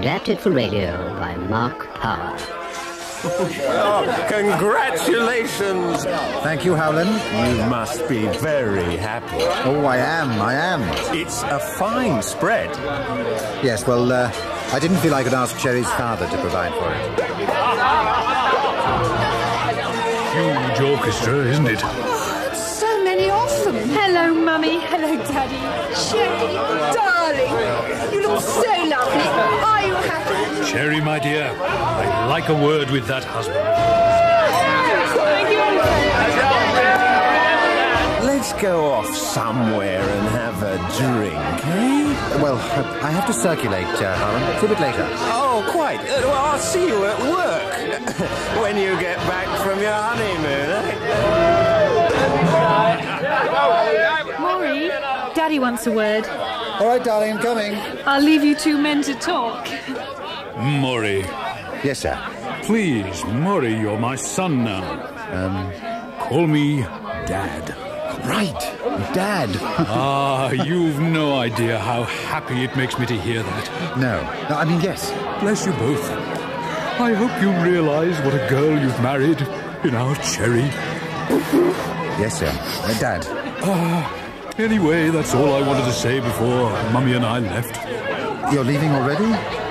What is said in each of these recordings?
Adapted for radio by Mark Power. Oh, congratulations! Thank you, Howland. You must be very happy. Oh, I am. It's a fine spread. Yes, well, I didn't feel I could ask Cherry's father to provide for it. Huge orchestra, isn't it? So many of them. Hello, Mummy. Hello, Daddy. Cherry, darling, you look so lovely. Are you happy? Cherry, my dear, I like a word with that husband. Let's go off somewhere and have a drink, eh? Well, I have to circulate, Howland. See you a bit later. Oh, quite. Well, I'll see you at work when you get back from your honeymoon, eh? Maury, Daddy wants a word. All right, darling, I'm coming. I'll leave you two men to talk. Maury. Yes, sir. Please, Maury, you're my son now. Call me Dad. Right, Dad. You've no idea how happy it makes me to hear that. No, I mean, yes. Bless you both. I hope you realise what a girl you've married in our Cherry. Yes, sir. Dad. Anyway, that's all I wanted to say before Mummy and I left. You're leaving already?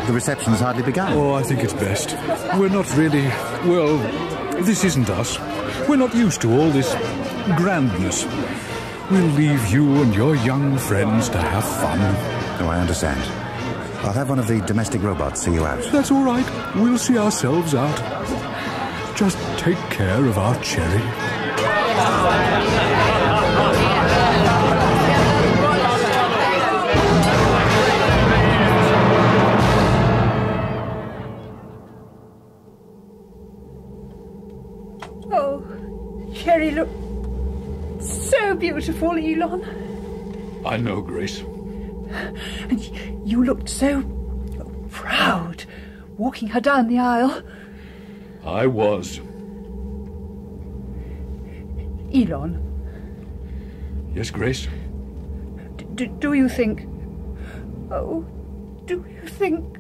The reception's hardly begun. Oh, I think it's best. We're not really... Well, this isn't us. We're not used to all this grandness. We'll leave you and your young friends to have fun. Oh, I understand. I'll have one of the domestic robots see you out. That's all right. We'll see ourselves out. Just take care of our Cherry. Oh, Cherry looked so beautiful, Elon. I know, Grace. And you looked so proud, walking her down the aisle. I was. Elon. Yes, Grace? Do you think... Oh, do you think...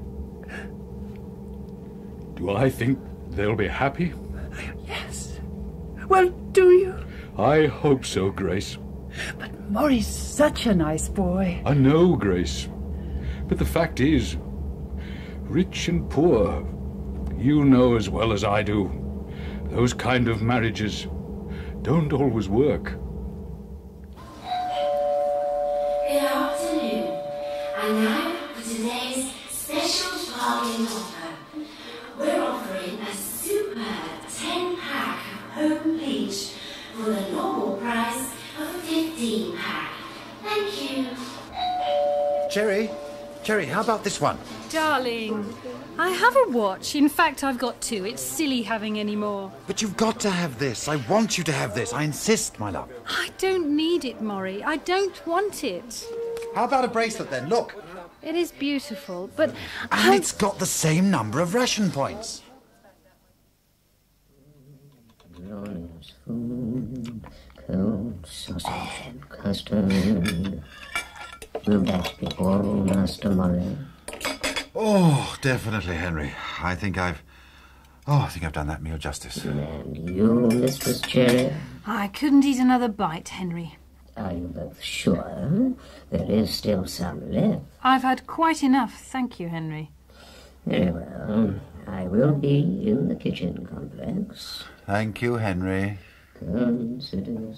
Do I think they'll be happy? Yes. Well, do you? I hope so, Grace. But Maury's such a nice boy. I know, Grace. But the fact is, rich and poor, you know as well as I do, those kind of marriages don't always work. Good afternoon. And now for today's special bargain offer. We're offering a superb 10-pack of home bleach for the normal price of a 15-pack. Thank you. Cherry, how about this one? Darling, I have a watch. In fact, I've got two. It's silly having any more. But you've got to have this. I want you to have this. I insist, my love. I don't need it, Maury. I don't want it. How about a bracelet, then? Look. It is beautiful, but... And it's got the same number of ration points. Glorious food, cold sausage and custard. Will that be all, Master Murray? Oh, definitely, Henry. I think I've done that meal justice. And you, Mistress Cherry? I couldn't eat another bite, Henry. Are you both sure? There is still some left. I've had quite enough, thank you, Henry. Very well. I will be in the kitchen complex. Thank you, Henry. Consider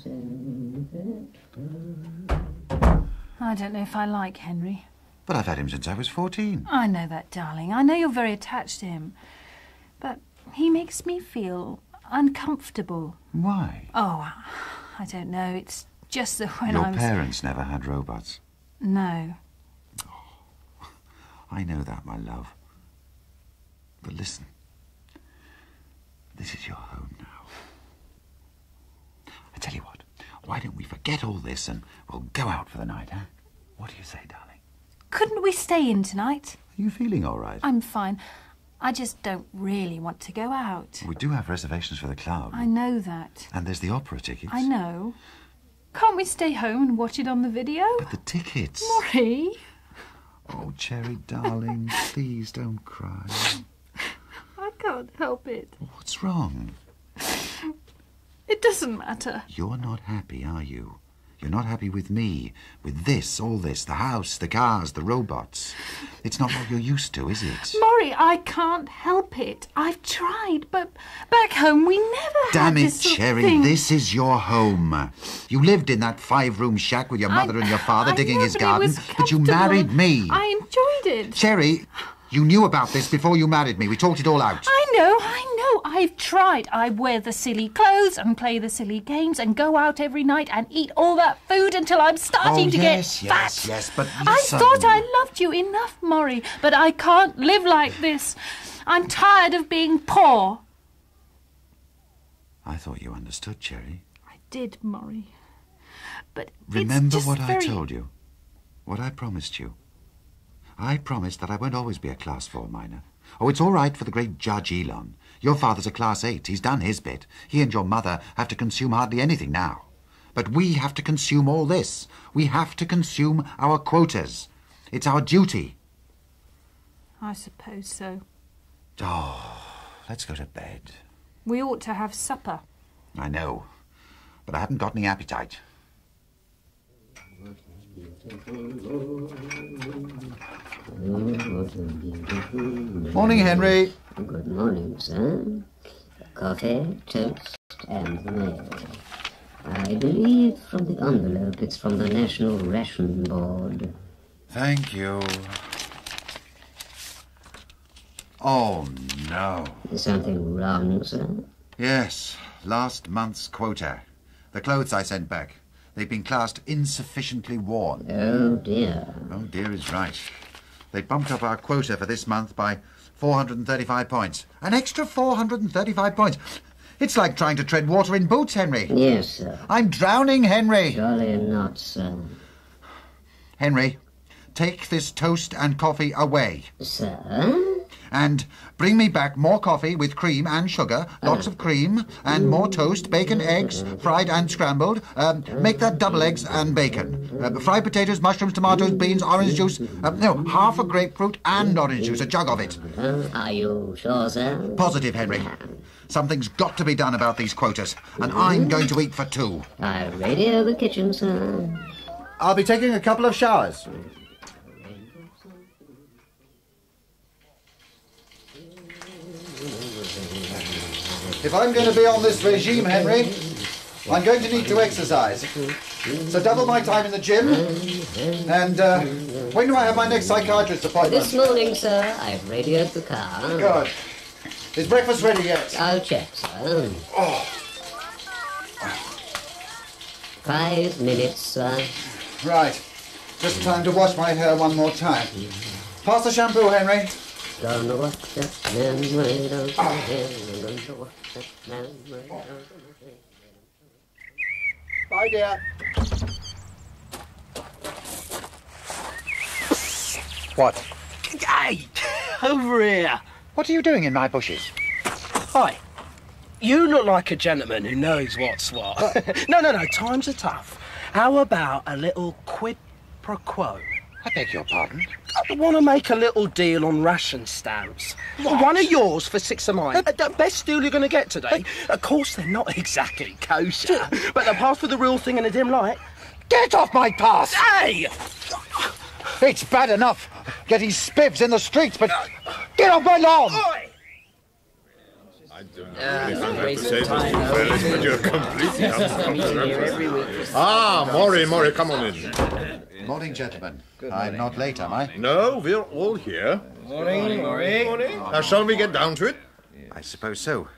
I don't know if I like Henry. But I've had him since I was 14. I know that, darling. I know you're very attached to him. But he makes me feel uncomfortable. Why? Oh, I don't know. It's just that when Your parents never had robots. No. Oh, I know that, my love. But listen, this is your home now. I tell you what, why don't we forget all this and we'll go out for the night, huh? What do you say, darling? Couldn't we stay in tonight? Are you feeling all right? I'm fine. I just don't really want to go out. We do have reservations for the club. I know that. And there's the opera tickets. I know. Can't we stay home and watch it on the video? But the tickets... Maury? Oh, Cherry, darling, please don't cry. I can't help it. What's wrong? It doesn't matter. You're not happy, are you? You're not happy with me, with this, all this, the house, the cars, the robots. It's not what you're used to, is it? Maury, I can't help it. I've tried, but back home we never Damn had it, this sort of Cherry, thing. this is your home. You lived in that 5-room shack with your mother and your father I digging know, his but it garden, was but you comfortable. married me. I enjoyed it. Cherry, you knew about this before you married me. We talked it all out. I know. I've tried. I wear the silly clothes and play the silly games and go out every night and eat all that food until I'm starting to get fat. Yes, but I listen. thought I loved you enough, Maury, but I can't live like this. I'm tired of being poor. I thought you understood, Cherry. I did, Maury. But Remember it's just what I very... told you? What I promised you? I promised that I won't always be a Class 4 miner. Oh, it's all right for the great Judge Elon. Your father's a Class 8. He's done his bit. He and your mother have to consume hardly anything now. But we have to consume all this. We have to consume our quotas. It's our duty. I suppose so. Oh, let's go to bed. We ought to have supper. I know, but I haven't got any appetite. Morning, Henry. Good morning, sir. Coffee, toast, and mail. I believe from the envelope it's from the National Ration Board. Thank you. Oh, no. Is something wrong, sir? Yes, last month's quota. The clothes I sent back. They've been classed insufficiently worn. Oh, dear. Oh, dear is right. They bumped up our quota for this month by 435 points. An extra 435 points. It's like trying to tread water in boots, Henry. Yes, sir. I'm drowning, Henry. Surely not, sir. Henry, take this toast and coffee away. Sir? And bring me back more coffee with cream and sugar, lots of cream, and more toast, bacon, eggs, fried and scrambled. Make that double eggs and bacon. Fried potatoes, mushrooms, tomatoes, beans, orange juice. No, half a grapefruit and orange juice, a jug of it. Are you sure, sir? Positive, Henry. Something's got to be done about these quotas, and I'm going to eat for 2. I'll radio the kitchen, sir. I'll be taking a couple of showers. If I'm going to be on this regime, Henry, I'm going to need to exercise. So double my time in the gym. And when do I have my next psychiatrist appointment? This morning, sir, I've radioed the car. Good. Is breakfast ready yet? I'll check, sir. 5 minutes, sir. Right. Just time to wash my hair one more time. Pass the shampoo, Henry. Gonna walk that man right out of here. Gonna walk that man right out of here. Bye, dear. What? Hey, over here. What are you doing in my bushes? Hi. You look like a gentleman who knows what's what. No, times are tough. How about a little quid pro quo? I beg your pardon? I want to make a little deal on ration stamps. One of yours for 6 of mine. The best deal you're going to get today. Of course, they're not exactly kosher, but they're passed for the real thing in a dim light. Get off my path! Hey! It's bad enough getting spivs in the streets, but get off my lawn! Oi! I don't know if I have to say this to you fellas, but you're completely uncomfortable. Ah, Maury, come on in. Morning, gentlemen. I'm not late, am I? No, we're all here. Morning, Maury. Now, shall we get down to it? I suppose so.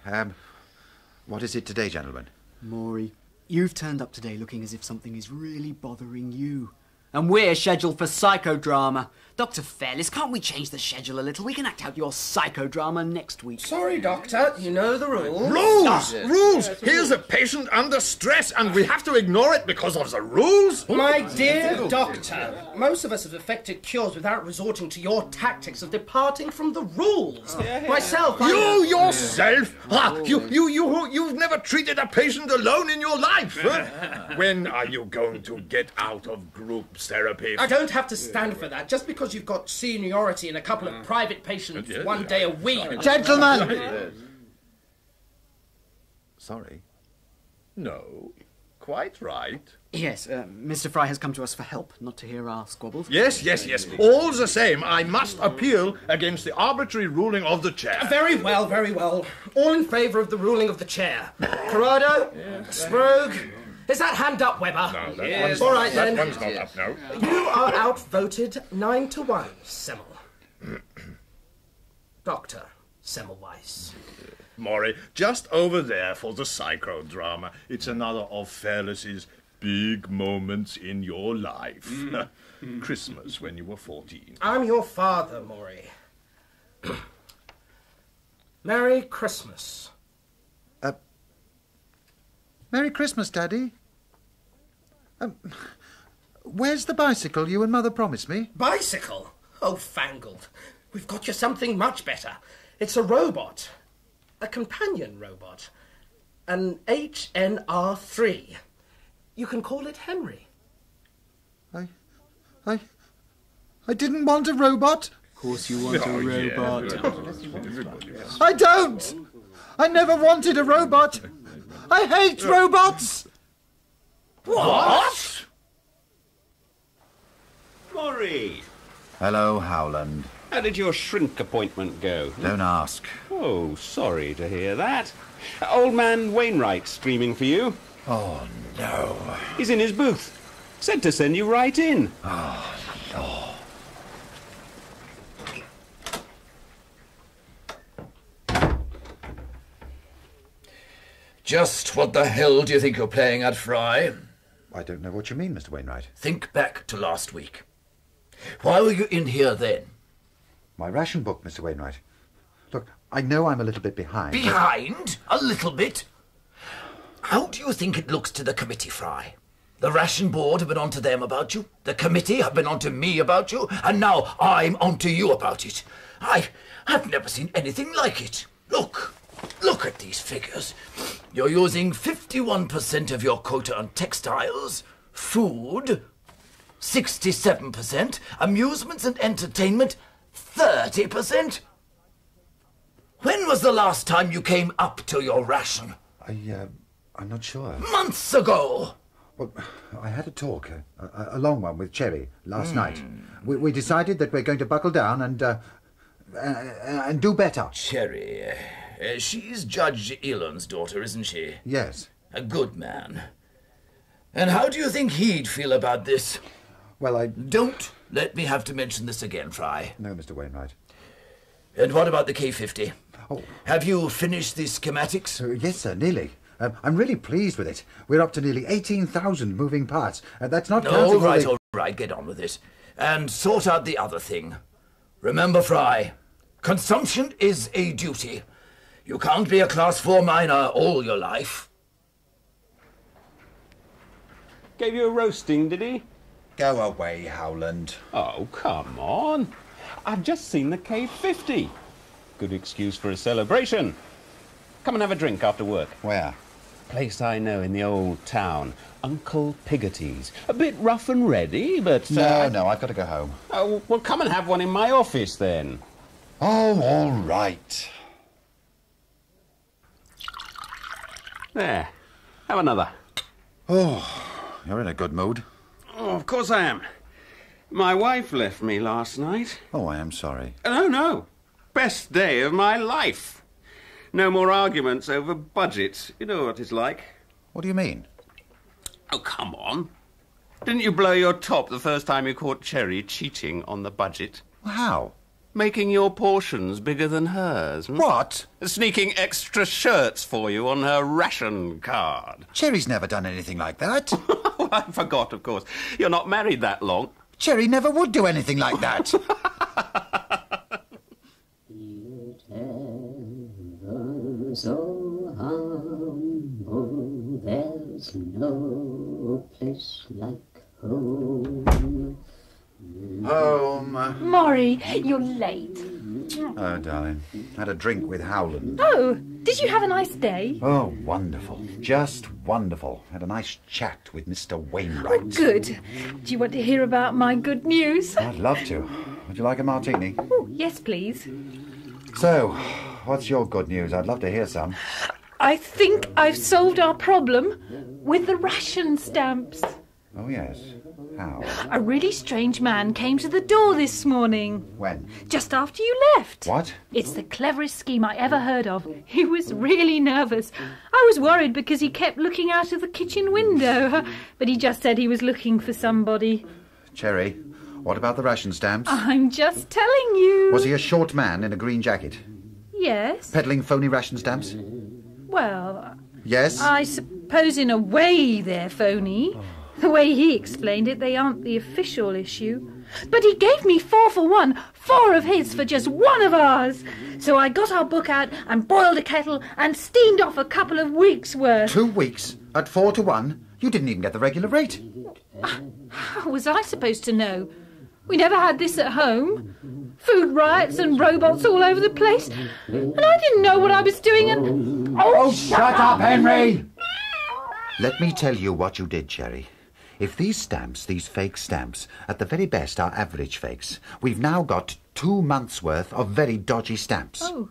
What is it today, gentlemen? Maury, you've turned up today looking as if something is really bothering you. And we're scheduled for psychodrama. Dr. Fairless, can't we change the schedule a little? We can act out your psychodrama next week. Sorry, Doctor. You know the rules. Rules! Rules! Here's a patient under stress, and we have to ignore it because of the rules? My dear Doctor, most of us have effected cures without resorting to your tactics of departing from the rules. Myself, You yourself? You've never treated a patient alone in your life. Huh? When are you going to get out of group therapy? I don't have to stand for that. Just because because you've got seniority and a couple of private patients 1 day a week. Gentlemen! Sorry. No, quite right. Yes, Mr. Fry has come to us for help, not to hear our squabbles. Yes. All the same, I must appeal against the arbitrary ruling of the chair. Very well, very well. All in favour of the ruling of the chair. Corrado? Sprague? Is that hand up, Webber? No, yes. All right, then. That one's not up now. You are outvoted 9-1, Semmel. Dr. Semmelweis. Maury, just over there for the psychodrama. It's another of Fairless's big moments in your life. Christmas when you were 14. I'm your father, Maury. Merry Christmas. Merry Christmas, Daddy. Where's the bicycle you and Mother promised me? Bicycle? Oh, fangled. We've got you something much better. It's a robot. A companion robot. An HNR3. You can call it Henry. I didn't want a robot. Of course you want a robot. Yeah. I don't! I never wanted a robot. I hate robots! What? Maury! Hello, Howland. How did your shrink appointment go? Don't ask. Oh, sorry to hear that. Old man Wainwright screaming for you. Oh, no. He's in his booth. Said to send you right in. Oh, Lord. Just what the hell do you think you're playing at, Fry? I don't know what you mean, Mr. Wainwright. Think back to last week. Why were you in here then? My ration book, Mr. Wainwright. Look, I know I'm a little bit behind. Behind? A little bit? How do you think it looks to the committee, Fry? The ration board have been on to them about you, the committee have been on to me about you, and now I'm on to you about it. I've never seen anything like it. Look at these figures. You're using 51% of your quota on textiles, food, 67%, amusements and entertainment, 30%. When was the last time you came up to your ration? I'm not sure. Months ago. Well, I had a talk, a long one with Cherry last night. We decided that we're going to buckle down and do better. Cherry, she's Judge Elon's daughter, isn't she? Yes. A good man. And how do you think he'd feel about this? Well, Don't let me have to mention this again, Fry. No, Mr. Wainwright. And what about the K50? Oh. Have you finished the schematics? Yes, sir, nearly. I'm really pleased with it. We're up to nearly 18,000 moving parts. That's not counting All right, get on with it. And sort out the other thing. Remember, Fry, consumption is a duty. You can't be a Class 4 miner all your life. Gave you a roasting, did he? Go away, Howland. Oh, come on. I've just seen the K50. Good excuse for a celebration. Come and have a drink after work. Where? Place I know in the old town. Uncle Pigotty's. A bit rough and ready, but... No, I've got to go home. Oh, well, come and have one in my office, then. Oh, all right. There. Have another. Oh, you're in a good mood. Oh, of course I am. My wife left me last night. Oh, I am sorry. No. Best day of my life. No more arguments over budgets. You know what it's like. What do you mean? Oh, come on. Didn't you blow your top the first time you caught Cherry cheating on the budget? How? Making your portions bigger than hers. What? Sneaking extra shirts for you on her ration card. Cherry's never done anything like that. Oh, I forgot, of course. You're not married that long. Cherry never would do anything like that. So humble, there's no place like home. Home. Maury, you're late. Oh, darling. Had a drink with Howland. Oh, did you have a nice day? Oh, wonderful. Just wonderful. Had a nice chat with Mr. Wainwright. Oh, good. Do you want to hear about my good news? I'd love to. would you like a martini? Oh, yes, please. So, what's your good news? I'd love to hear some. I think I've solved our problem with the ration stamps. Oh, yes. How? A really strange man came to the door this morning. When? Just after you left. What? It's the cleverest scheme I ever heard of. He was really nervous. I was worried because he kept looking out of the kitchen window. But he just said he was looking for somebody. Cherry, what about the ration stamps? I'm just telling you. Was he a short man in a green jacket? Yes. Peddling phony ration stamps? Well... Yes? I suppose in a way they're phony. The way he explained it, they aren't the official issue. But he gave me 4 for 1, 4 of his for just 1 of ours. So I got our book out and boiled a kettle and steamed off a couple of weeks' worth. 2 weeks? At 4 to 1? You didn't even get the regular rate. How was I supposed to know? We never had this at home. Food riots and robots all over the place. And I didn't know what I was doing and... Oh, shut up, Henry! Let me tell you what you did, Cherry. If these stamps, these fake stamps, at the very best are average fakes, we've now got 2 months' worth of very dodgy stamps. Oh.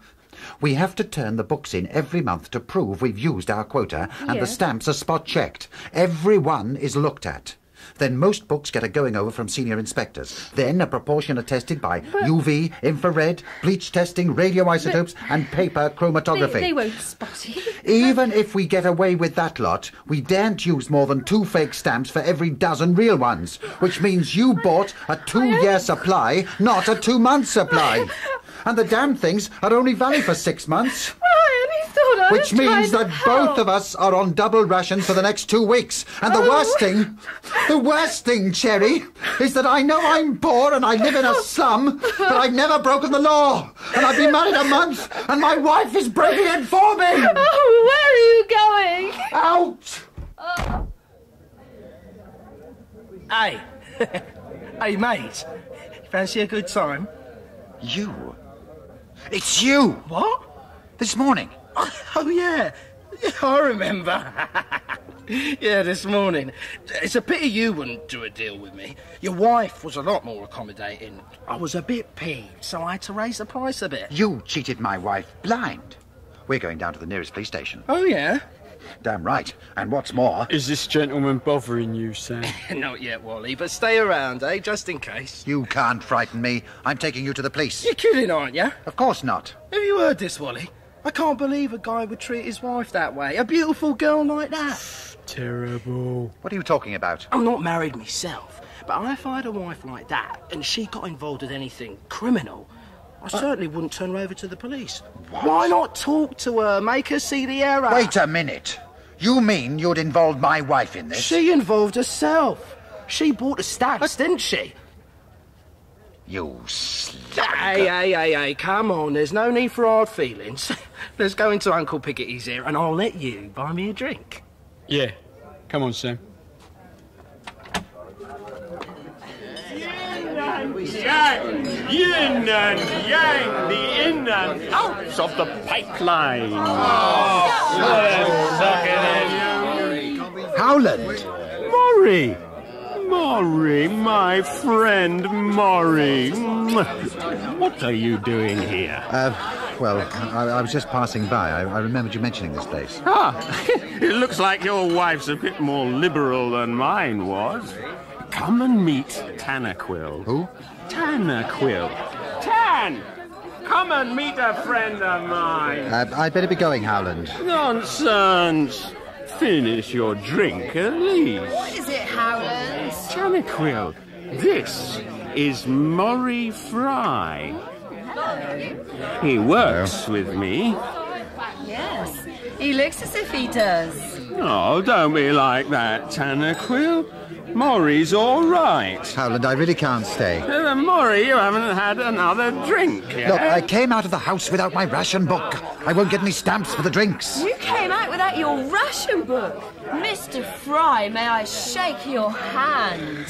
We have to turn the books in every month to prove we've used our quota, and the stamps are spot-checked. Every one is looked at. Then most books get a going over from senior inspectors. Then a proportion are tested by UV, infrared, bleach testing, radioisotopes, and paper chromatography. They won't spot it. Even if we get away with that lot, we daren't use more than 2 fake stamps for every dozen real ones, which means you bought a 2-year supply, not a 2-month supply. And the damn things are only valid for 6 months. Which means that both of us are on double rations for the next 2 weeks. And the worst thing, Cherry, is that I know I'm poor and I live in a slum, but I've never broken the law. And I've been married a month, and my wife is breaking it for me. Oh, where are you going? Out! Hey. Hey, mate. Fancy a good time? You? It's you! What? This morning. Oh, yeah. I remember. Yeah, this morning. It's a pity you wouldn't do a deal with me. Your wife was a lot more accommodating. I was a bit peeved, so I had to raise the price a bit. You cheated my wife blind. We're going down to the nearest police station. Oh, yeah? Damn right. And what's more... Is this gentleman bothering you, Sam? Not yet, Wally, but stay around, eh? Just in case. You can't frighten me. I'm taking you to the police. You're kidding, aren't you? Of course not. Have you heard this, Wally? I can't believe a guy would treat his wife that way. A beautiful girl like that. Terrible. What are you talking about? I'm not married myself, but if I had a wife like that and she got involved in anything criminal, I certainly wouldn't turn her over to the police. What? Why not talk to her, make her see the error? Wait a minute. You mean you'd involve my wife in this? She involved herself. She bought the stamps, didn't she? You slug. Hey, come on, there's no need for hard feelings. Let's go into Uncle Pickety's here and I'll let you buy me a drink. Yeah. Come on, Sam. Yin and yang, the in and outs of the pipeline. Howland! Maury, my friend Maury. What are you doing here? Well, I was just passing by. I remembered you mentioning this place. It looks like your wife's a bit more liberal than mine was. Come and meet Tanaquil. Who? Tanaquil. Tan! Come and meet a friend of mine. I'd better be going, Howland. Nonsense. Finish your drink at least. What is it, Howland? Tanaquil, this is Maury Fry. He works with me. Yes, he looks as if he does. Oh, don't be like that, Tanaquil. Maury's all right. Howland, I really can't stay. Maury, you haven't had another drink yet. Look, I came out of the house without my ration book. I won't get any stamps for the drinks. You came out without your ration book. Mr. Fry, may I shake your hand?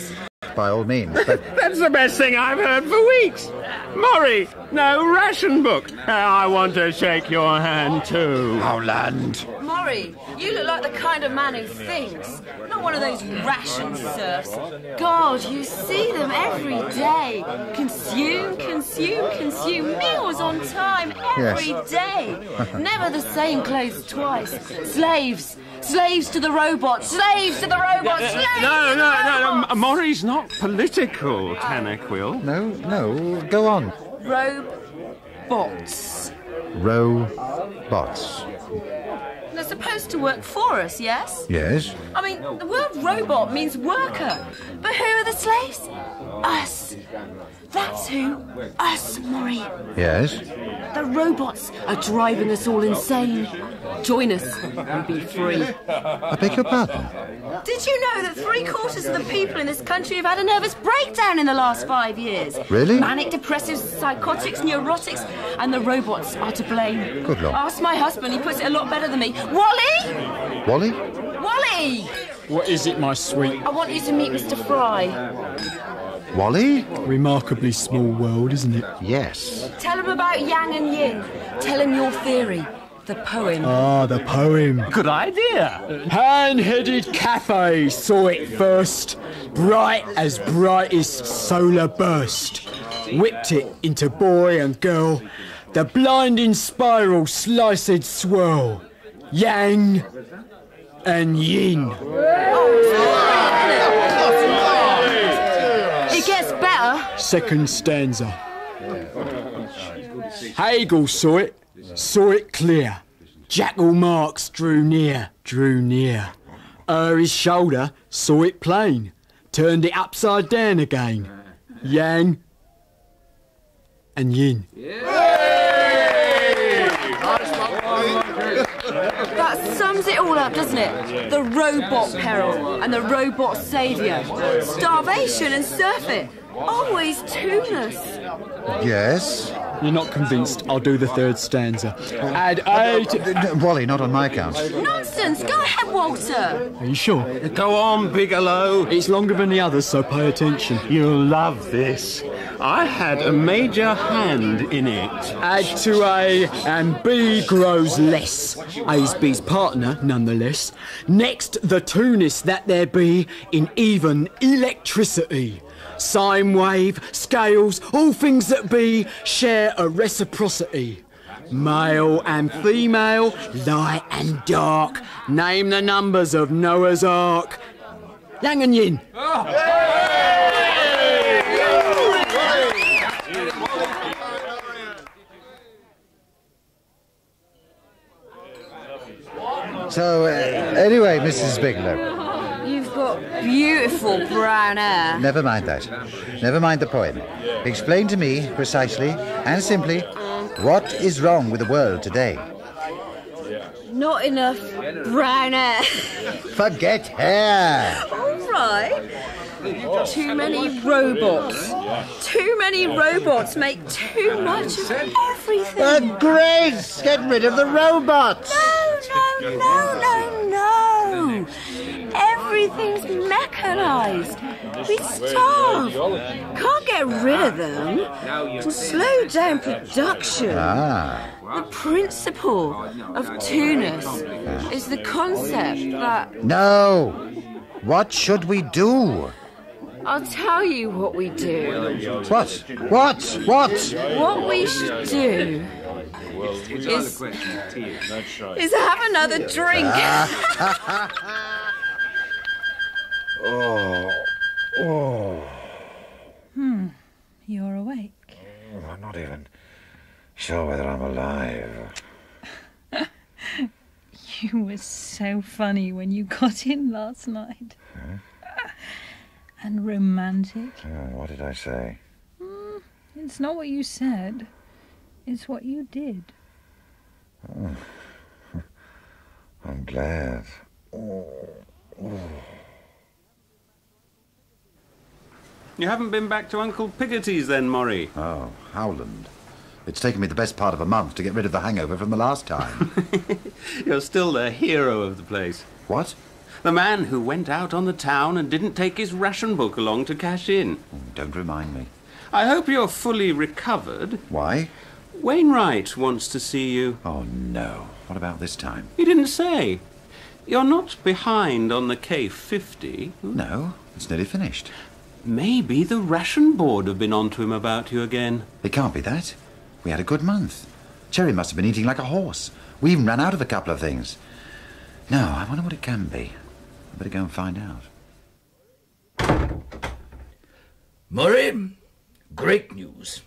By all means. But... That's the best thing I've heard for weeks. Murray, no ration book. I want to shake your hand too. Howland. Murray, you look like the kind of man who thinks, not one of those ration serfs. God, you see them every day. Consume, consume, consume. Meals on time every day. Never the same clothes twice. Slaves. Slaves to the robots. Slaves to the robots. Slaves to the robots. No. Murray's not political, Tanaquil. No, go on. Robots. Robots. They're supposed to work for us, yes? Yes. I mean, the word robot means worker. But who are the slaves? Us. That's who. Us, Murray. Yes. The robots are driving us all insane. Join us and be free. I beg your pardon? Did you know that 3/4 of the people in this country have had a nervous breakdown in the last 5 years? Really? Manic depressives, psychotics, neurotics, and the robots are to blame. Good Lord. Ask my husband, he puts it a lot better than me. Wally! Wally? Wally! What is it, my sweet? I want you to meet Mr. Fry. Wally? Remarkably small world, isn't it? Yes. Tell him about Yang and Yin. Tell him your theory. The poem. Ah, the poem. Good idea. Pan-headed cafe saw it first. Bright as brightest solar burst. Whipped it into boy and girl. The blinding spiral sliced swirl. Yang and Yin. It gets better. Second stanza. Hegel saw it clear. Jackal Marx drew near. His shoulder saw it plain, turned it upside down again. Yang and Yin. That sums it all up, doesn't it? The robot peril and the robot saviour. Starvation and surfeit. Always tuneless. Yes. You're not convinced? I'll do the third stanza. Add 8... Wally, not on my account. Nonsense! Go ahead, Walter. Are you sure? Go on, Bigelow. It's longer than the others, so pay attention. You'll love this. I had a major hand in it. Add to A and B grows less. A's B's partner, nonetheless. Next, the tuneness that there be in even electricity. Sine wave, scales, all things that be, share a reciprocity. Male and female, light and dark, name the numbers of Noah's Ark. Yang and Yin. So, anyway, Mrs. Bigelow. You've got beautiful brown hair. Never mind that. Never mind the poem. Explain to me, precisely and simply, what is wrong with the world today? Not enough brown hair. Forget hair. All right. Too many robots. Too many robots make too much of everything. Grace! Get rid of the robots! No. Everything's mechanised. We starve. Can't get rid of them. To slow down production. The principle of tunus is the concept that... No! What should we do? I'll tell you what we do. What? What we should do is have another drink. You're awake. I'm not even sure whether I'm alive. You were so funny when you got in last night. And romantic. What did I say? It's not what you said. It's what you did. I'm glad. You haven't been back to Uncle Pigotty's then, Murray? Oh, Howland. It's taken me the best part of a month to get rid of the hangover from the last time. You're still the hero of the place. What? The man who went out on the town and didn't take his ration book along to cash in. Don't remind me. I hope you're fully recovered. Why? Wainwright wants to see you. Oh, no. What about this time? He didn't say. You're not behind on the K50. No, it's nearly finished. Maybe the ration board have been on to him about you again. It can't be that. We had a good month. Cherry must have been eating like a horse. We even ran out of a couple of things. No, I wonder what it can be. I better go and find out. Murray, great news.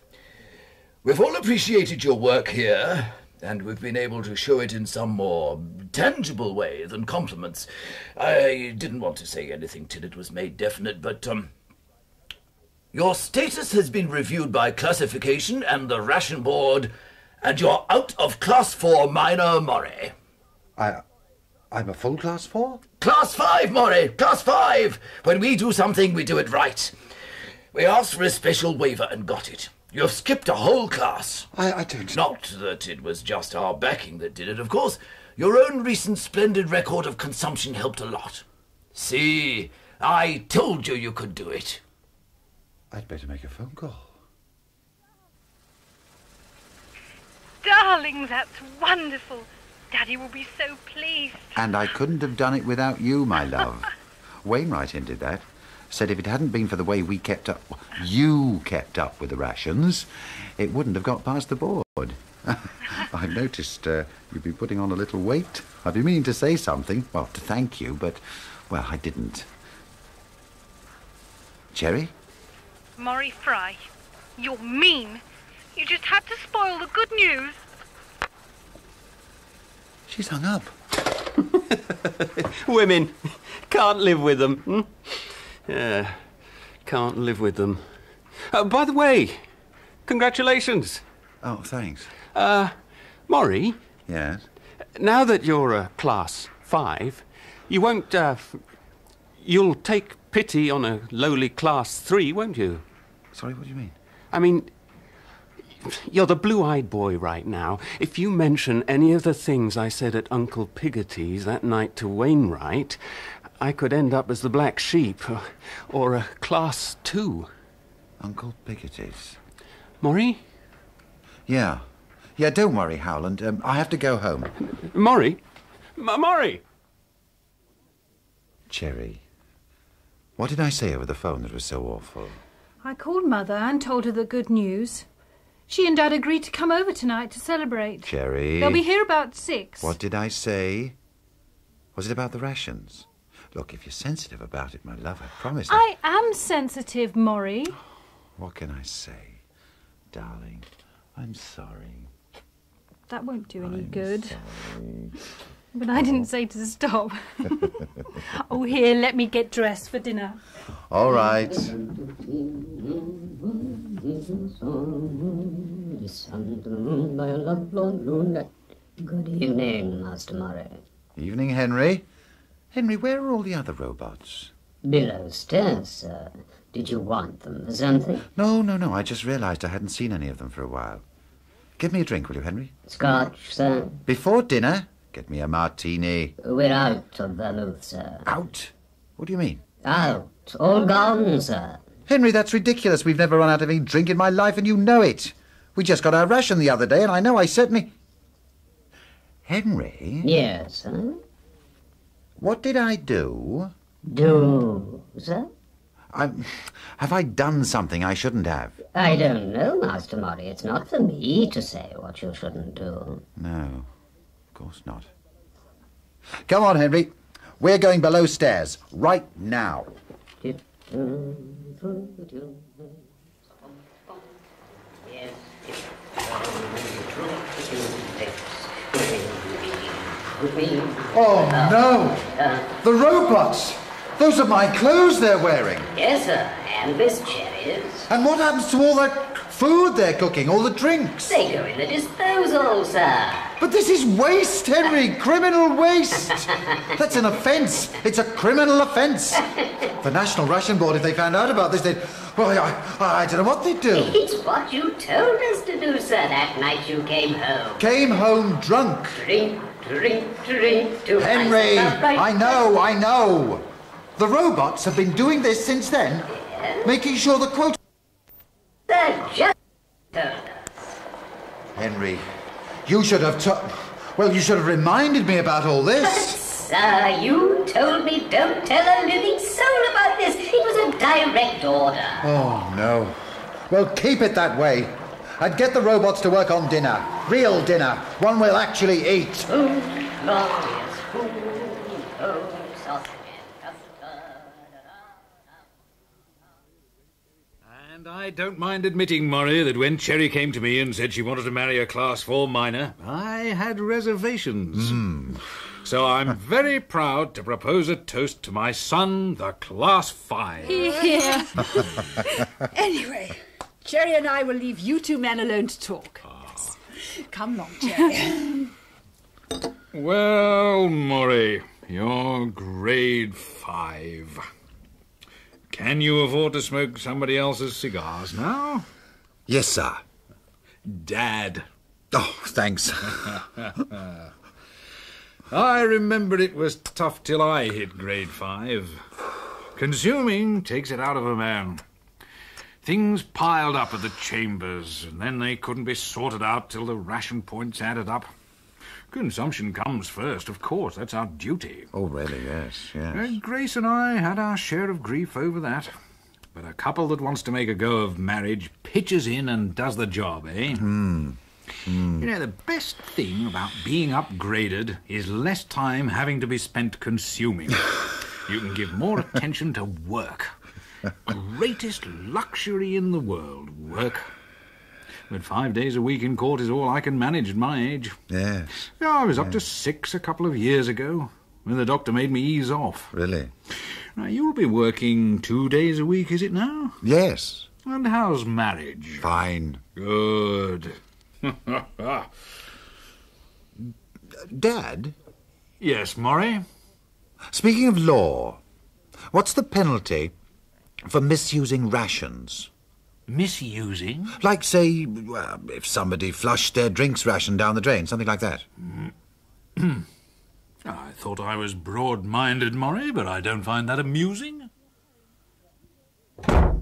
We've all appreciated your work here, and we've been able to show it in some more tangible way than compliments. I didn't want to say anything till it was made definite, but, your status has been reviewed by classification and the ration board, and you're out of Class 4 minor, Murray. I'm a full Class 4? Class 5, Murray! Class 5! When we do something, we do it right. We asked for a special waiver and got it. You've skipped a whole class. I don't... Not that it was just our backing that did it, of course. Your own recent splendid record of consumption helped a lot. See, I told you could do it. I'd better make a phone call. Darling, that's wonderful. Daddy will be so pleased. And I couldn't have done it without you, my love. Wainwright hinted that. Said if it hadn't been for the way we kept up... You kept up with the rations, it wouldn't have got past the board. I've noticed you've been putting on a little weight. I've been meaning to say something, well, to thank you, but, well, I didn't. Cherry? Murray Fry, you're mean. You just had to spoil the good news. She's hung up. Women. Can't live with them. Hmm? Yeah, can't live with them. By the way, congratulations. Oh, thanks. Maury? Yes? Now that you're a Class 5, you won't, you'll take pity on a lowly Class 3, won't you? Sorry, what do you mean? I mean, you're the blue-eyed boy right now. If you mention any of the things I said at Uncle Pigotty's that night to Wainwright, I could end up as the black sheep, or a Class 2. Uncle Pigotty's? Maury? Yeah. Yeah, don't worry, Howland. I have to go home. Maury? Maury! Cherry, what did I say over the phone that was so awful? I called Mother and told her the good news. She and Dad agreed to come over tonight to celebrate. Cherry... They'll be here about 6. What did I say? Was it about the rations? Look, if you're sensitive about it, my love, I promise... I am sensitive, Maury. What can I say? Darling, I'm sorry. That won't do any good. Sorry. But I didn't say to stop. Oh, here, let me get dressed for dinner. All right. Good evening, Master Murray. Evening, Henry. Henry, where are all the other robots? Below stairs, sir. Did you want them for something? No. I just realised I hadn't seen any of them for a while. Give me a drink, will you, Henry? Scotch, sir. Before dinner, get me a martini. We're out of vermouth, sir. Out? What do you mean? Out. All gone, sir. Henry, that's ridiculous. We've never run out of any drink in my life, and you know it. We just got our ration the other day, and I know I certainly... Henry? Yes, sir? What did I do? Do, sir? Have I done something I shouldn't have? I don't know, Master Murray. It's not for me to say what you shouldn't do. No, of course not. Come on, Henry. We're going below stairs, right now. Oh, no! The robots! Those are my clothes they're wearing. Yes, sir, and Miss Cherry's. And what happens to all that food they're cooking, all the drinks? They go in the disposal, sir. But this is waste, Henry, criminal waste. That's an offence. It's a criminal offence. The National Ration Board, if they found out about this, they'd... Well, I don't know what they'd do. It's what you told us to do, sir, that night you came home. Came home drunk. Drink. To Henry, I know. The robots have been doing this since then, making sure the quota... Sir, told us. Henry, you should have you should have reminded me about all this. Sir, you told me don't tell a living soul about this. It was a direct order. Oh, no. Well, keep it that way. And get the robots to work on dinner. Real dinner. One we'll actually eat. Food, glorious food. Oh, sausages, custard. And I don't mind admitting, Murray, that when Cherry came to me and said she wanted to marry a Class 4 miner, I had reservations. So I'm very proud to propose a toast to my son, the Class 5. Yeah. Anyway, Cherry and I will leave you two men alone to talk. Come along, Cherry. Well, Murray, you're grade 5. Can you afford to smoke somebody else's cigars now? Yes, sir. Dad. Oh, thanks. I remember it was tough till I hit grade 5. Consuming takes it out of a man. Things piled up at the chambers, and then they couldn't be sorted out till the ration points added up. Consumption comes first, of course. That's our duty. Oh, really, yes. Grace and I had our share of grief over that. But a couple that wants to make a go of marriage pitches in and does the job, eh? You know, the best thing about being upgraded is less time having to be spent consuming. You can give more attention to work. Greatest luxury in the world, work. But 5 days a week in court is all I can manage at my age. Yes. Yeah, I was up to 6 a couple of years ago, when the doctor made me ease off. Really? Now, you'll be working 2 days a week, is it now? Yes. And how's marriage? Fine. Good. Dad? Yes, Murray? Speaking of law, what's the penalty for misusing rations? Misusing? Like, say, if somebody flushed their drinks ration down the drain, something like that. I thought I was broad-minded, Murray, but I don't find that amusing.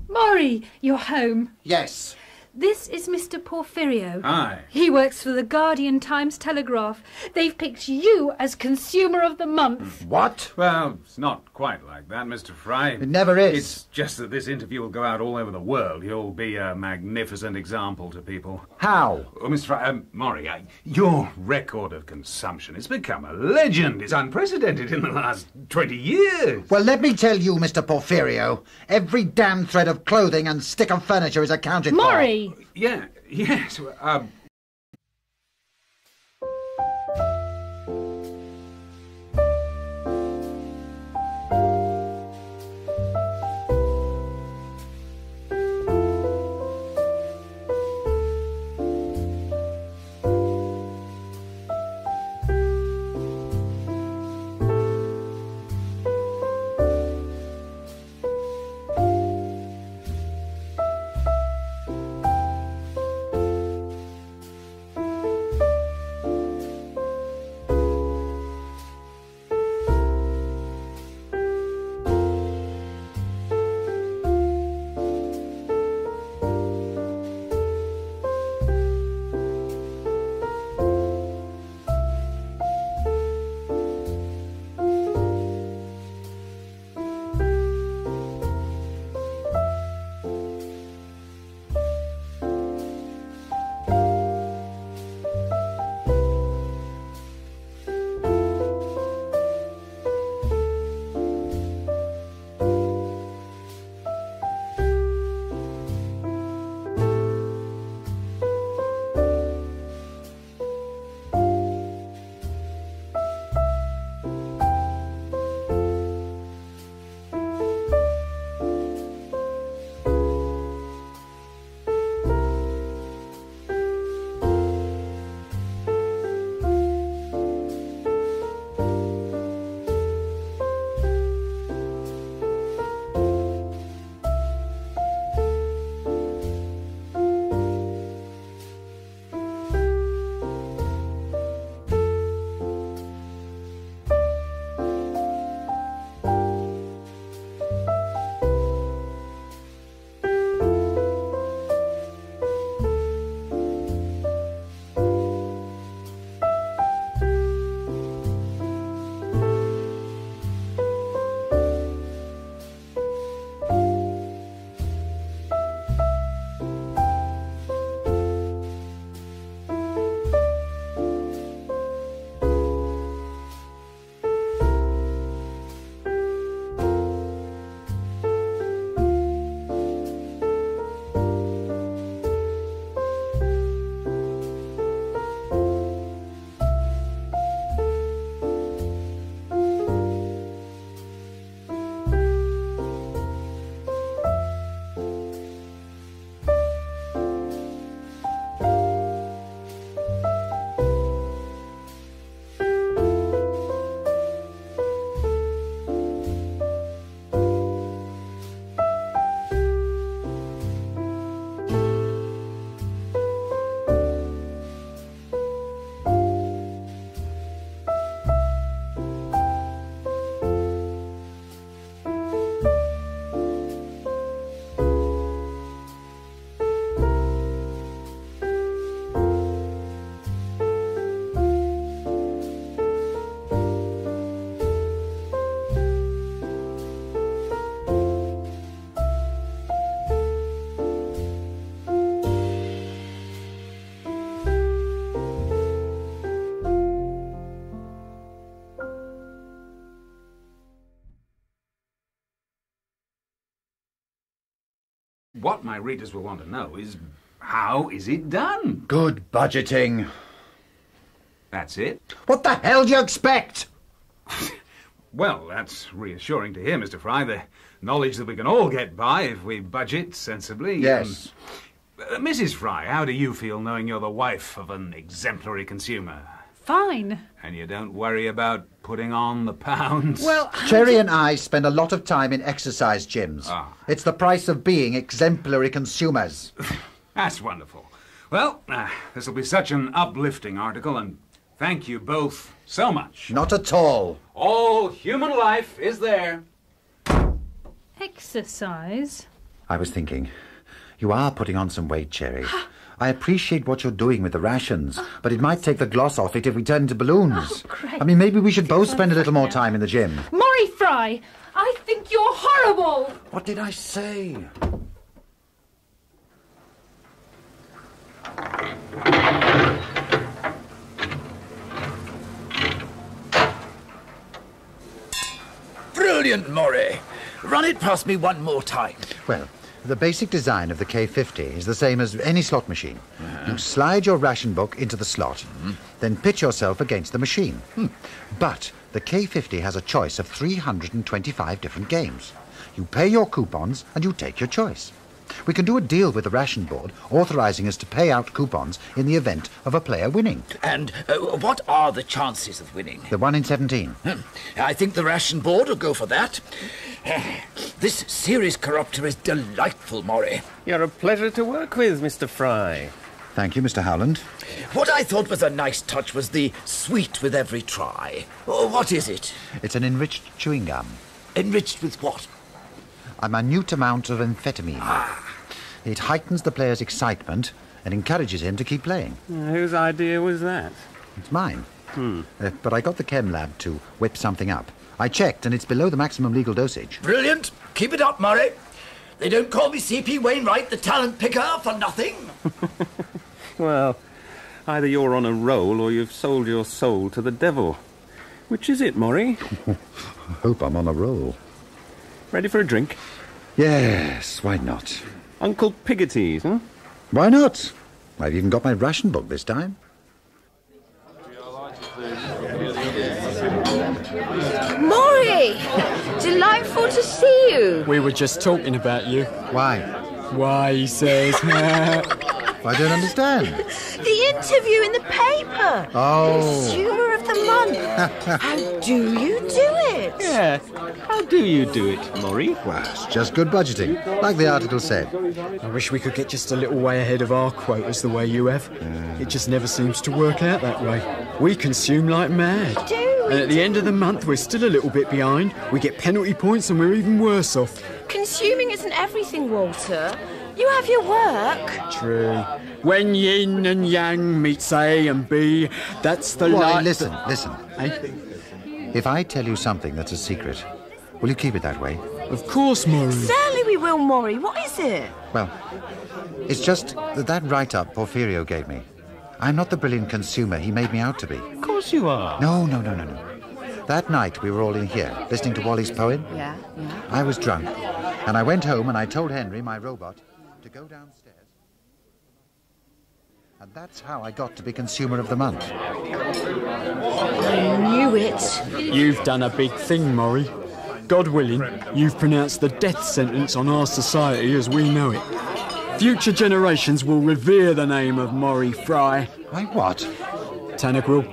Maury, you're home. Yes. This is Mr. Porfirio. Hi. He works for the Guardian Times Telegraph. They've picked you as Consumer of the Month. What? Well, it's not quite like that, Mr. Fry. It never is. It's just that this interview will go out all over the world. You'll be a magnificent example to people. How? Oh, Mr. Fry, Maury, your record of consumption has become a legend. It's unprecedented in the last 20 years. Well, let me tell you, Mr. Porfirio, every damn thread of clothing and stick of furniture is accounted for. Maury! Yeah, yes. what my readers will want to know is, how is it done? Good budgeting. That's it? What the hell do you expect? Well, that's reassuring to hear, Mr. Fry. The knowledge that we can all get by if we budget sensibly. Yes. Mrs. Fry, how do you feel knowing you're the wife of an exemplary consumer? Fine. And you don't worry about putting on the pounds? Well, Cherry and I spend a lot of time in exercise gyms. It's the price of being exemplary consumers. That's wonderful. Well, this will be such an uplifting article, and thank you both so much. Not at all. All human life is there. Exercise? I was thinking, you are putting on some weight, Cherry. I appreciate what you're doing with the rations, but it might take the gloss off it if we turn into balloons. Great. I mean, maybe we should both spend a little more time in the gym. Maury Fry, I think you're horrible. What did I say? Brilliant, Maury. Run it past me one more time. Well, the basic design of the K50 is the same as any slot machine. You slide your ration book into the slot, then pitch yourself against the machine. But the K50 has a choice of 325 different games. You pay your coupons and you take your choice. We can do a deal with the ration board, authorising us to pay out coupons in the event of a player winning. And what are the chances of winning? The 1 in 17. I think the ration board will go for that. This series corrupter is delightful, Maury. You're a pleasure to work with, Mr. Fry. Thank you, Mr. Howland. What I thought was a nice touch was the sweet with every try. What is it? It's an enriched chewing gum. Enriched with what? A minute amount of amphetamine. It heightens the player's excitement and encourages him to keep playing. Whose idea was that? It's mine. But I got the chem lab to whip something up. I checked, and it's below the maximum legal dosage. Brilliant. Keep it up, Murray. They don't call me C.P. Wainwright, the talent picker, for nothing. Well, either you're on a roll or you've sold your soul to the devil. Which is it, Maury? I hope I'm on a roll. Ready for a drink? Yes, why not? Uncle Piggoty's, huh? Why not? I've even got my ration book this time. Maury! Delightful to see you. We were just talking about you. Why? Why, he says. I don't understand. The interview in the paper. Oh. Consumer of the month. How do you do it? Yeah. How do you do it, Maury? Well, it's just good budgeting, like the article said. I wish we could get just a little way ahead of our quotas the way you have. It just never seems to work out that way. We consume like mad. And at the end of the month, we're still a little bit behind. We get penalty points and we're even worse off. Consuming isn't everything, Walter. You have your work. True. When yin and yang meets A and B, that's the Why, light. listen. Eh? If I tell you something that's a secret, will you keep it that way? Of course, Maury. Certainly we will, Maury. What is it? Well, it's just that write-up Porfirio gave me. I'm not the brilliant consumer he made me out to be. Of course you are. No. That night we were all in here, listening to Wally's poem. Yeah. I was drunk, and I went home and I told Henry, my robot, to go downstairs. And that's how I got to be Consumer of the Month. I knew it. You've done a big thing, Maury. God willing, you've pronounced the death sentence on our society as we know it. Future generations will revere the name of Maury Fry. Why, what? Tanaquil,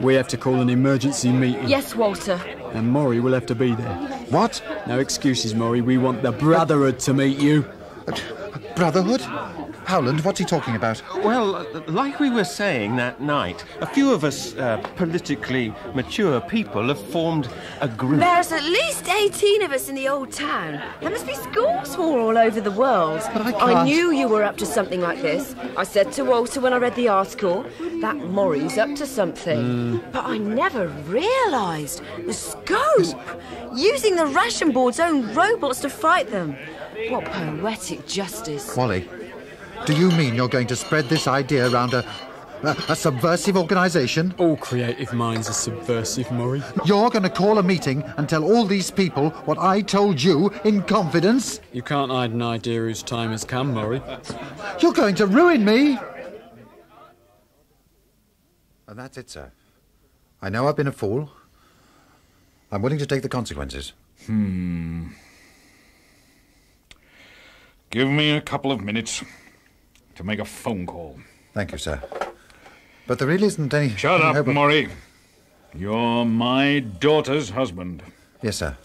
we have to call an emergency meeting. Yes, Walter. And Maury will have to be there. What? No excuses, Maury. We want the Brotherhood to meet you. Brotherhood? Howland, what's he talking about? Well, like we were saying that night, a few of us politically mature people have formed a group. There's at least 18 of us in the old town. There must be scores more all over the world. But I can't. I knew you were up to something like this. I said to Walter when I read the article, that Maury's up to something. But I never realised the scope. Using the ration board's own robots to fight them. What poetic justice. Wally, do you mean you're going to spread this idea around a A subversive organisation? All creative minds are subversive, Murray. You're going to call a meeting and tell all these people what I told you in confidence? You can't hide an idea whose time has come, Murray. You're going to ruin me! And that's it, sir. I know I've been a fool. I'm willing to take the consequences. Give me a couple of minutes to make a phone call. Thank you, sir. But there really isn't any... Shut up, Murray. You're my daughter's husband. Yes, sir.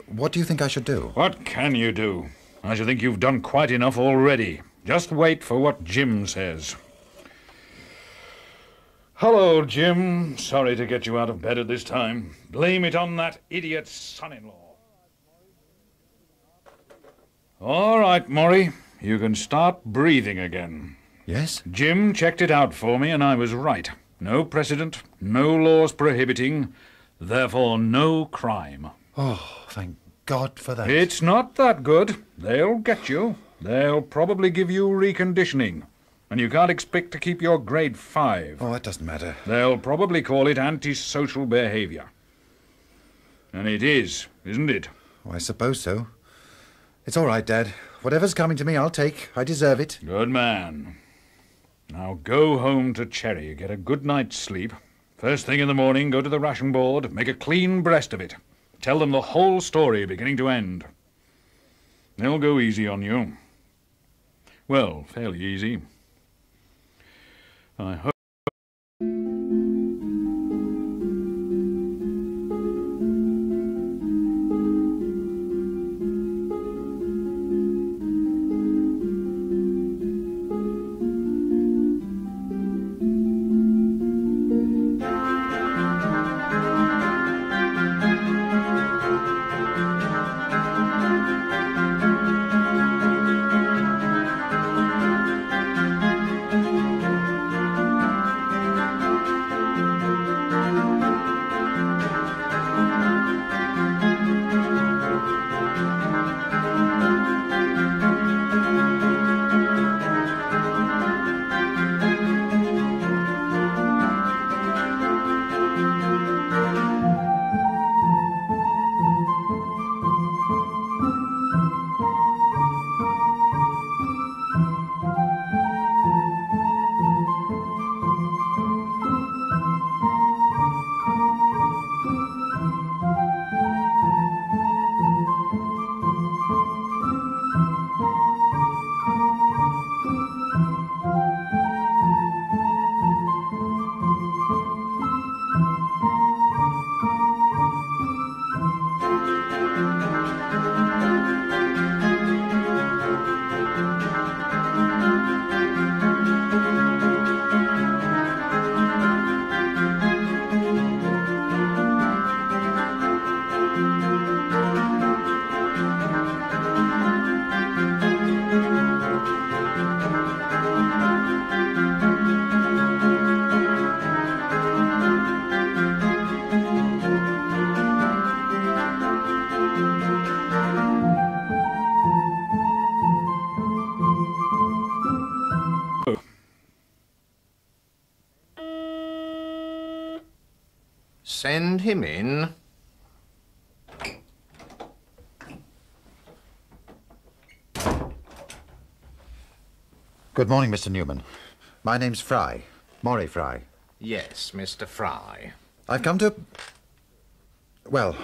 What do you think I should do? What can you do? I should think you've done quite enough already. Just wait for what Jim says. Hello, Jim. Sorry to get you out of bed at this time. Blame it on that idiot son-in-law. All right, Murray. You can start breathing again. Yes? Jim checked it out for me, and I was right. No precedent, no laws prohibiting, therefore no crime. Oh, thank God for that. It's not that good. They'll get you. They'll probably give you reconditioning. And you can't expect to keep your grade 5. Oh, that doesn't matter. They'll probably call it antisocial behaviour. And it is, isn't it? Oh, I suppose so. It's all right, Dad. Whatever's coming to me, I'll take. I deserve it. Good man. Now go home to Cherry, get a good night's sleep. First thing in the morning, go to the ration board, make a clean breast of it. Tell them the whole story, beginning to end. They'll go easy on you. Well, fairly easy. I hope... Send him in. Good morning, Mr. Newman. My name's Fry. Maury Fry. Yes, Mr. Fry. I've come to... well,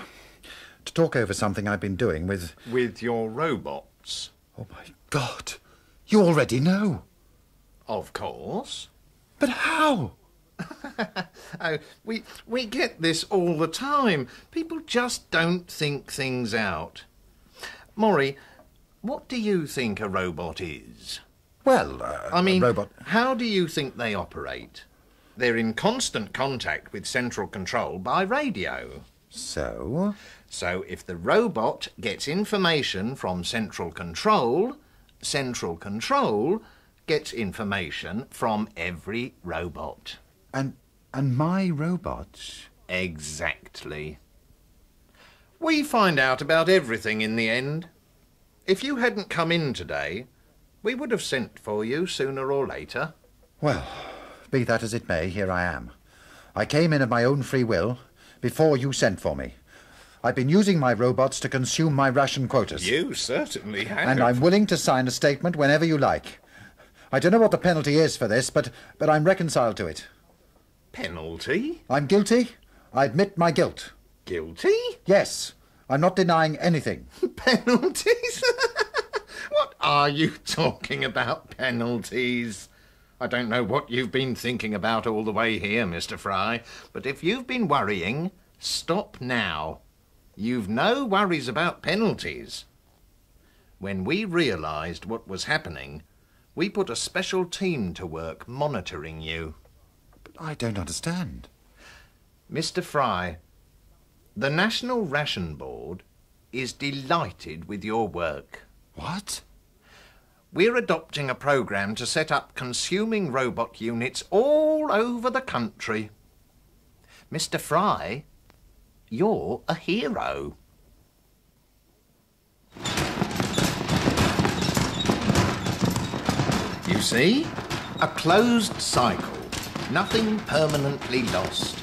to talk over something I've been doing with... With your robots? Oh, my God. You already know. Of course. But how? Oh, we get this all the time. People just don't think things out. Maury, what do you think a robot is? Well, I mean, a robot... how do you think they operate? They're in constant contact with central control by radio. So? So if the robot gets information from central control gets information from every robot. And my robot? Exactly. We find out about everything in the end. If you hadn't come in today, we would have sent for you sooner or later. Well, Be that as it may, here I am. I came in of my own free will before you sent for me. I've been using my robots to consume my ration quotas. You certainly have. And I'm willing to sign a statement whenever you like. I don't know what the penalty is for this, but I'm reconciled to it. Penalty? I'm guilty. I admit my guilt. Guilty? Yes. I'm not denying anything. Penalties? What are you talking about, penalties? I don't know what you've been thinking about all the way here, Mr. Fry, but if you've been worrying, stop now. You've no worries about penalties. When we realised what was happening, we put a special team to work monitoring you. But I don't understand. Mr. Fry, the National Ration Board is delighted with your work. What? We're adopting a programme to set up consuming robot units all over the country. Mr. Fry, you're a hero. You see? A closed cycle. Nothing permanently lost.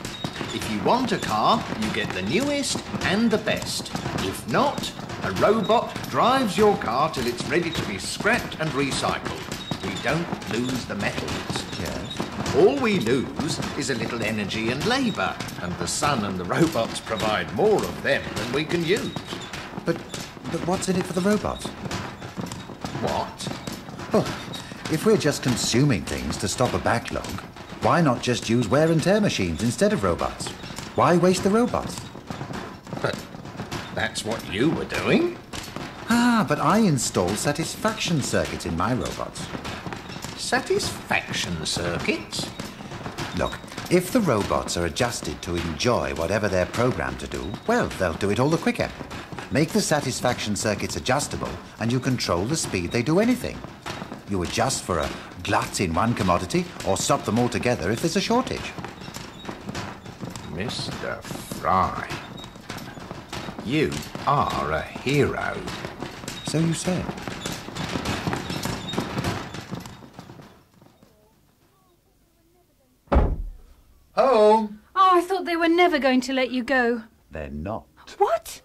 If you want a car, you get the newest and the best. If not, a robot drives your car till it's ready to be scrapped and recycled. We don't lose the metals. Yes. All we lose is a little energy and labour, and the sun and the robots provide more of them than we can use. But what's in it for the robots? What? Well, if we're just consuming things to stop a backlog, why not just use wear and tear machines instead of robots? Why waste the robots? But that's what you were doing. Ah, but I installed satisfaction circuits in my robots. Satisfaction circuits? Look, if the robots are adjusted to enjoy whatever they're programmed to do, well, they'll do it all the quicker. Make the satisfaction circuits adjustable and you control the speed they do anything. You adjust for a glut in one commodity or stop them altogether if there's a shortage. Mr. Fry, you are a hero. So you said. Home. Oh, I thought they were never going to let you go. They're not. What?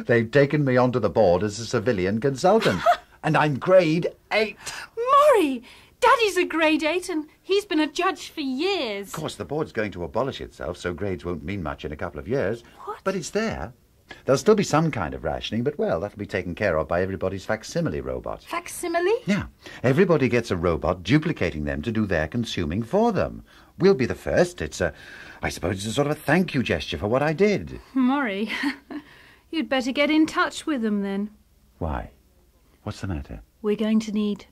They've taken me onto the board as a civilian consultant. And I'm grade 8. Maury! Daddy's a grade 8 and he's been a judge for years. Of course, the board's going to abolish itself, so grades won't mean much in a couple of years. What? But it's there. There'll still be some kind of rationing, but, well, that'll be taken care of by everybody's facsimile robot. Facsimile? Yeah. Everybody gets a robot duplicating them to do their consuming for them. We'll be the first. I suppose it's a sort of a thank you gesture for what I did. Maury, you'd better get in touch with them then. Why? What's the matter? We're going to need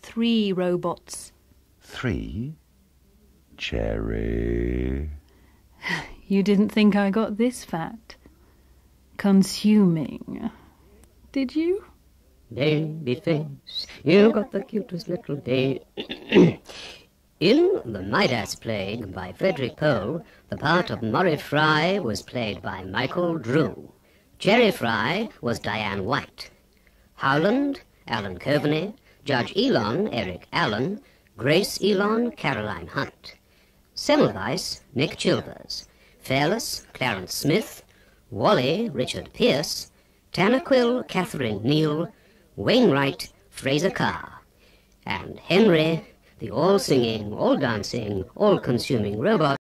3 robots. 3? Cherry. You didn't think I got this fact? Consuming. Did you? Babyface, you got the cutest little day. In The Midas Plague by Frederick Pohl, the part of Murray Fry was played by Michael Drew. Cherry Fry was Diane White. Howland, Alan Coveney, Judge Elon, Eric Allen, Grace Elon, Caroline Hunt. Semmelweis, Nick Chilvers. Fairless, Clarence Smith. Wally, Richard Pierce. Tanaquil, Catherine Neal. Wainwright, Fraser Carr. And Henry, the all-singing, all-dancing, all-consuming robot,